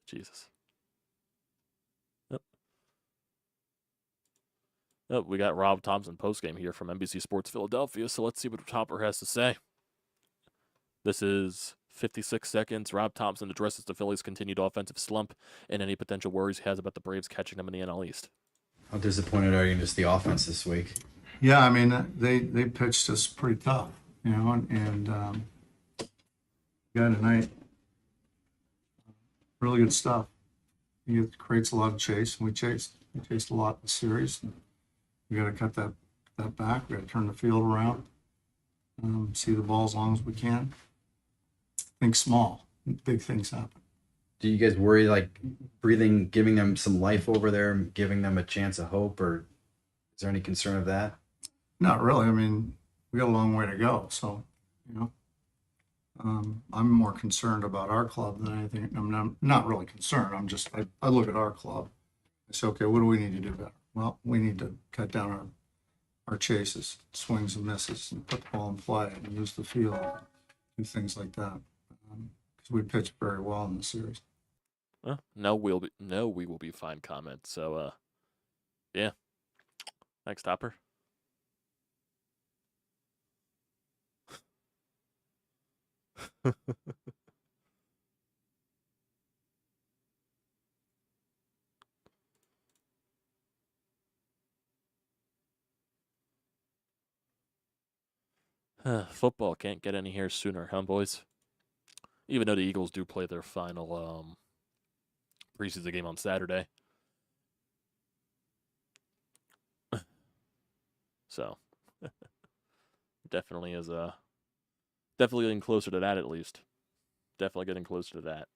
Jesus. Yep. Yep, we got Rob Thompson postgame here from NBC Sports Philadelphia, so let's see what Topper has to say. This is 56 seconds. Rob Thompson addresses the Phillies' continued offensive slump and any potential worries he has about the Braves catching them in the NL East. How disappointed are you in just the offense this week? Yeah, I mean, they pitched us pretty tough, you know, and got tonight, really good stuff. He creates a lot of chase, and we chased a lot in the series. And we got to cut that back. We got to turn the field around, see the ball as long as we can. Think small, big things happen. Do you guys worry, like, giving them some life over there, giving them a chance of hope, or is there any concern of that? Not really. I mean, we got a long way to go, so, you know. I'm more concerned about our club than anything. I'm not really concerned. I look at our club. I say, okay, what do we need to do better? Well, we need to cut down our chases, swings and misses, and put the ball in play and use the field, do things like that. Because we pitched very well in the series. No, we will be fine comment. So, yeah. Thanks, Topper. Football can't get any here sooner, huh, boys? Even though the Eagles do play their final preseason game on Saturday. So, definitely is definitely getting closer to that at least. Definitely getting closer to that.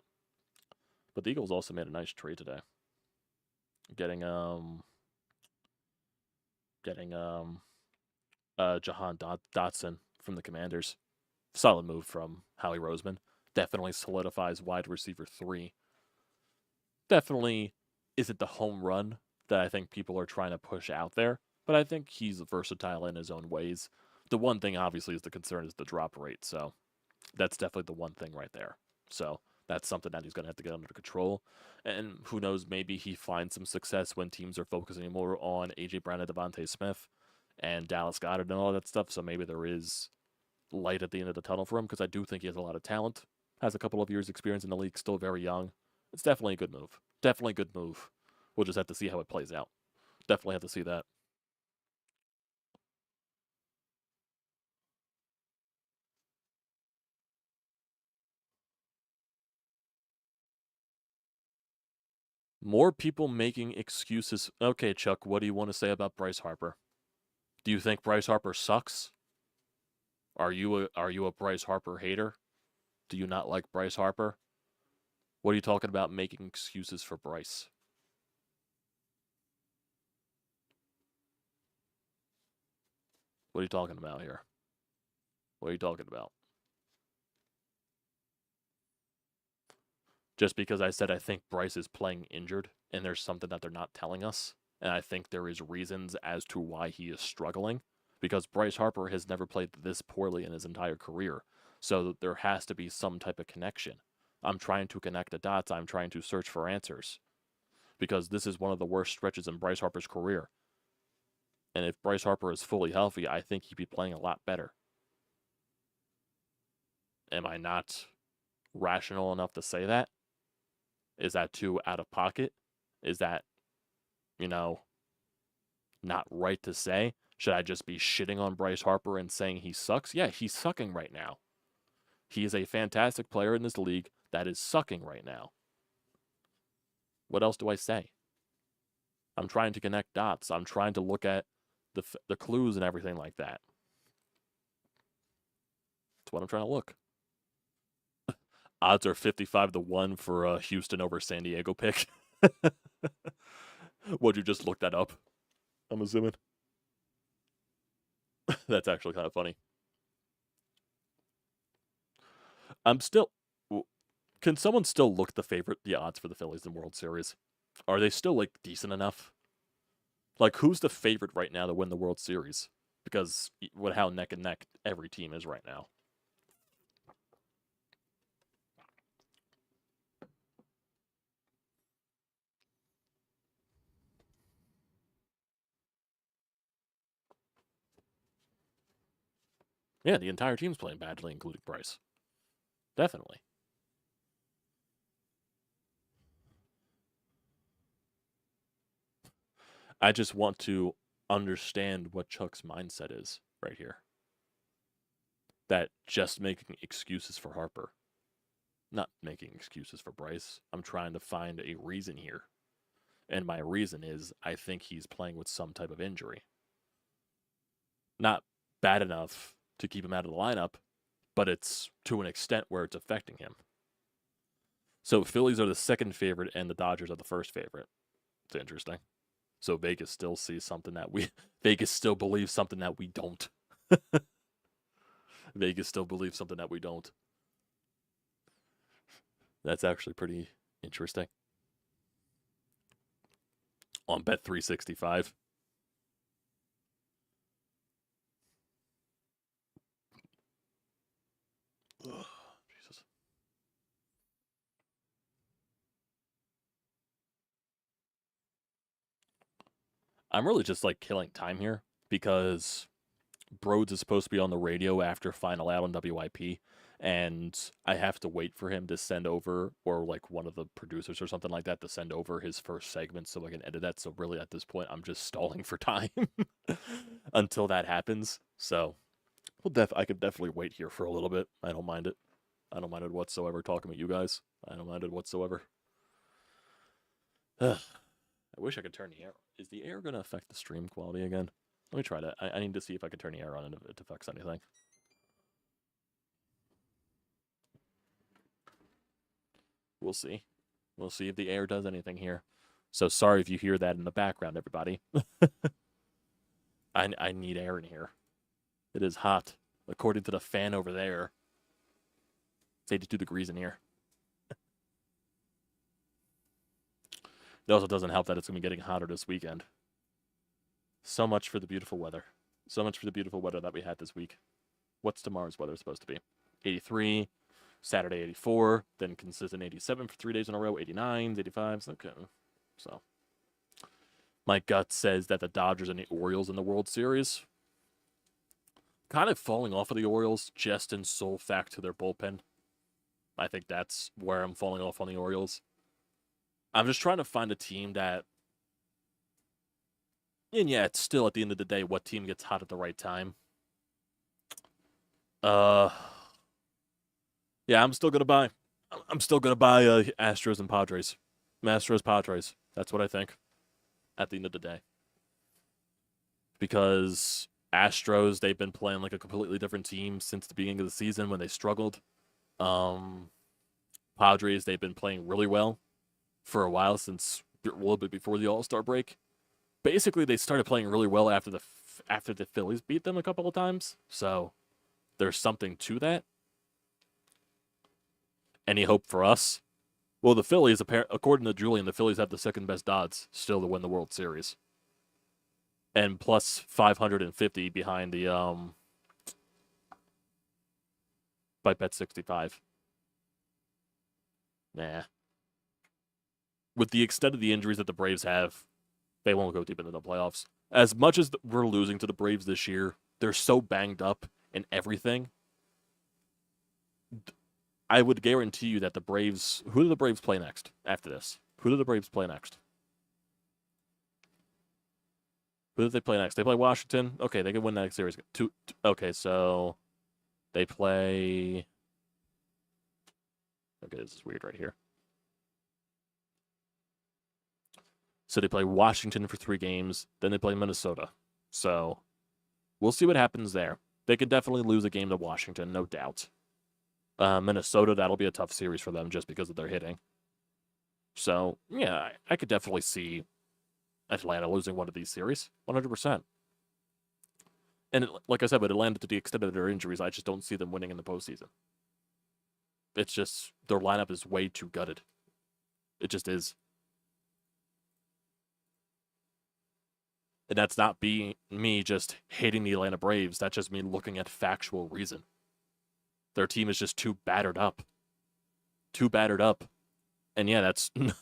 But the Eagles also made a nice trade today. Getting Jahan Dotson from the Commanders. Solid move from Howie Roseman. Definitely solidifies wide receiver 3. Definitely isn't the home run that I think people are trying to push out there, but I think he's versatile in his own ways. The one thing, obviously, is the concern is the drop rate, so that's definitely the one thing right there. So that's something that he's going to have to get under control. And who knows, maybe he finds some success when teams are focusing more on A.J. Brown and Devontae Smith and Dallas Goedert and all that stuff, so maybe there is light at the end of the tunnel for him, because I do think he has a lot of talent, has a couple of years experience in the league, still very young. It's definitely a good move. Definitely a good move. We'll just have to see how it plays out. Definitely have to see that. More people making excuses. Okay, Chuck, what do you want to say about Bryce Harper? Do you think Bryce Harper sucks? Are you a Bryce Harper hater? Do you not like Bryce Harper? What are you talking about making excuses for Bryce? What are you talking about here? What are you talking about? Just because I said I think Bryce is playing injured and there's something that they're not telling us, and I think there is reasons as to why he is struggling, because Bryce Harper has never played this poorly in his entire career, so there has to be some type of connection. I'm trying to connect the dots. I'm trying to search for answers, because this is one of the worst stretches in Bryce Harper's career. And if Bryce Harper is fully healthy, I think he'd be playing a lot better. Am I not rational enough to say that? Is that too out of pocket? Is that, not right to say? Should I just be shitting on Bryce Harper and saying he sucks? Yeah, he's sucking right now. He is a fantastic player in this league that is sucking right now. What else do I say? I'm trying to connect dots. I'm trying to look at the clues and everything like that. That's what I'm trying to look. Odds are 55-1 for a Houston over San Diego pick. Would you just look that up? I'm assuming. That's actually kind of funny. I'm still. Can someone still look the odds for the Phillies in World Series? Are they still like decent enough? Like, who's the favorite right now to win the World Series? Because with how neck and neck every team is right now. Yeah, the entire team's playing badly, including Bryce. Definitely. I just want to understand what Chuck's mindset is right here. That just making excuses for Harper. Not making excuses for Bryce. I'm trying to find a reason here. And my reason is I think he's playing with some type of injury. Not bad enough to keep him out of the lineup, but it's to an extent where it's affecting him. So Phillies are the second favorite and the Dodgers are the first favorite. It's interesting. So Vegas still sees something that Vegas still believes something that we don't. Vegas still believes something that we don't. That's actually pretty interesting. On Bet365. Ugh, Jesus. I'm really just like killing time here because Brodes is supposed to be on the radio after Final Out on WIP, and I have to wait for him to send over, or like one of the producers or something like that to send over his first segment so I can edit that. So really at this point, I'm just stalling for time until that happens. So I could definitely wait here for a little bit. I don't mind it. I don't mind it whatsoever talking with you guys. I don't mind it whatsoever. I wish I could turn the air. Is the air going to affect the stream quality again? Let me try that. I need to see if I can turn the air on and if it affects anything. We'll see. We'll see if the air does anything here. So sorry if you hear that in the background, everybody. I need air in here. It is hot. According to the fan over there, it's 82 degrees in here. It also doesn't help that it's going to be getting hotter this weekend. So much for the beautiful weather. So much for the beautiful weather that we had this week. What's tomorrow's weather supposed to be? 83, Saturday 84, then consistent 87 for 3 days in a row, 89s, 85s. Okay. So my gut says that the Dodgers and the Orioles in the World Series. Kind of falling off of the Orioles just in sole fact to their bullpen. I think that's where I'm falling off on the Orioles. I'm just trying to find a team that, and yeah, it's still at the end of the day what team gets hot at the right time. Yeah, I'm still gonna buy Astros and Padres. Astros, Padres. That's what I think at the end of the day. Because Astros, they've been playing like a completely different team since the beginning of the season when they struggled. Padres, they've been playing really well for a while, since a little bit before the All-Star break. Basically, they started playing really well after the Phillies beat them a couple of times. So there's something to that. Any hope for us? Well, the Phillies, according to Julian, the Phillies have the second best odds still to win the World Series. And plus 550 behind the by Bet65. Nah. With the extent of the injuries that the Braves have, they won't go deep into the playoffs. As much as we're losing to the Braves this year, they're so banged up in everything. I would guarantee you that the Braves... Who do the Braves play next after this? Who do the Braves play next? Who do they play next? They play Washington. Okay, they can win that series. Okay, so they play... Okay, this is weird right here. So they play Washington for 3 games, then they play Minnesota. So we'll see what happens there. They could definitely lose a game to Washington, no doubt. Minnesota, that'll be a tough series for them just because of their hitting. So, yeah, I could definitely see Atlanta losing one of these series, 100%. And like I said, with Atlanta, to the extent of their injuries, I just don't see them winning in the postseason. It's just, their lineup is way too gutted. It just is. And that's not me just hating the Atlanta Braves. That's just me looking at factual reason. Their team is just too battered up. Too battered up. And yeah, that's... and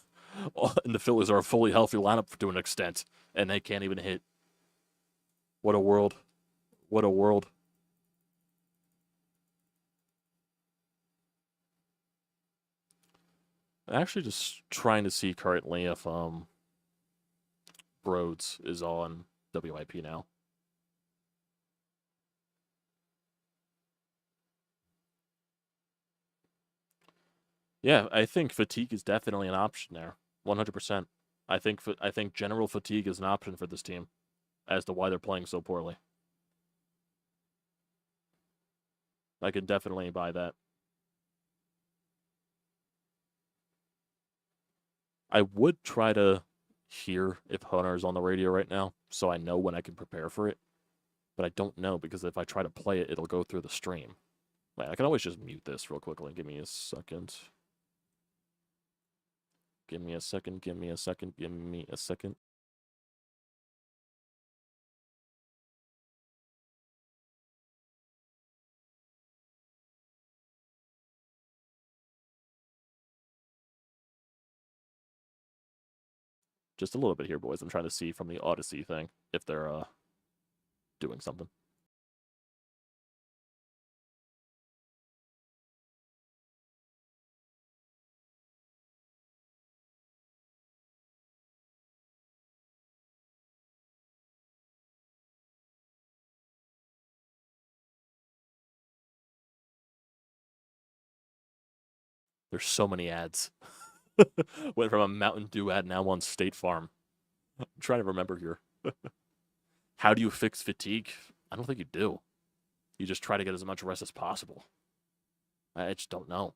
the Phillies are a fully healthy lineup to an extent. And they can't even hit. What a world. What a world. I'm actually just trying to see currently if Brodes is on WIP now. Yeah, I think fatigue is definitely an option there. 100%. I think general fatigue is an option for this team as to why they're playing so poorly. I can definitely buy that. I would try to hear if Hunter is on the radio right now, so I know when I can prepare for it. But I don't know, because if I try to play it, it'll go through the stream. Wait, I can always just mute this real quickly. Give me a second. Give me a second, give me a second, give me a second. Just a little bit here, boys. I'm trying to see from the Odyssey thing if they're doing something. There's so many ads. Went from a Mountain Dew ad, now on State Farm. I'm trying to remember here. How do you fix fatigue? I don't think you do. You just try to get as much rest as possible. I just don't know.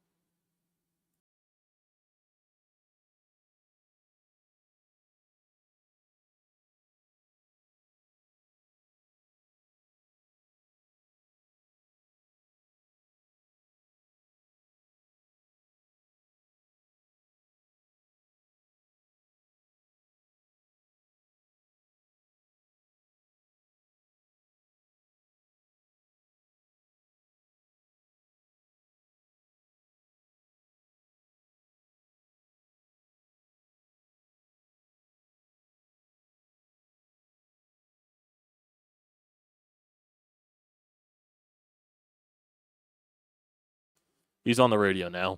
He's on the radio now,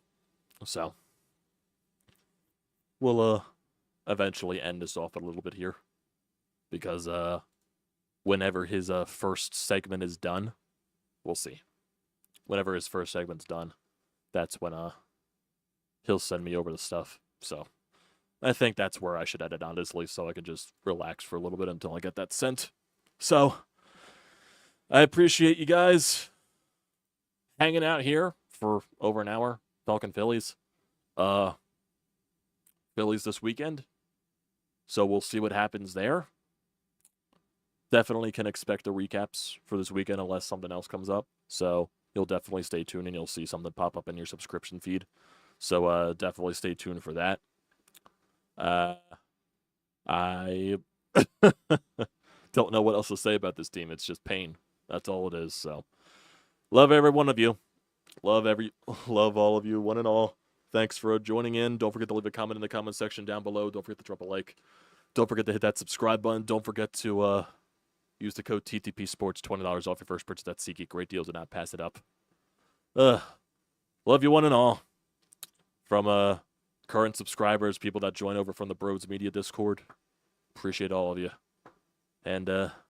so we'll eventually end this off a little bit here, because whenever his first segment is done, we'll see. Whenever his first segment's done, that's when he'll send me over the stuff. So I think that's where I should edit, honestly, so I can just relax for a little bit until I get that sent. So I appreciate you guys hanging out here for over an hour talking Phillies. Phillies this weekend. So we'll see what happens there. Definitely can expect the recaps for this weekend unless something else comes up. So you'll definitely stay tuned and you'll see something pop up in your subscription feed. So definitely stay tuned for that. I don't know what else to say about this team. It's just pain. That's all it is. So love every one of you. Love all of you, one and all. Thanks for joining in. Don't forget to leave a comment in the comment section down below. Don't forget to drop a like. Don't forget to hit that subscribe button. Don't forget to use the code TTPSPORTS, $20 off your first purchase at SEATGEEK. Great deals, do not pass it up. Love you one and all. From current subscribers, people that join over from the BrodesMedia Discord. Appreciate all of you. And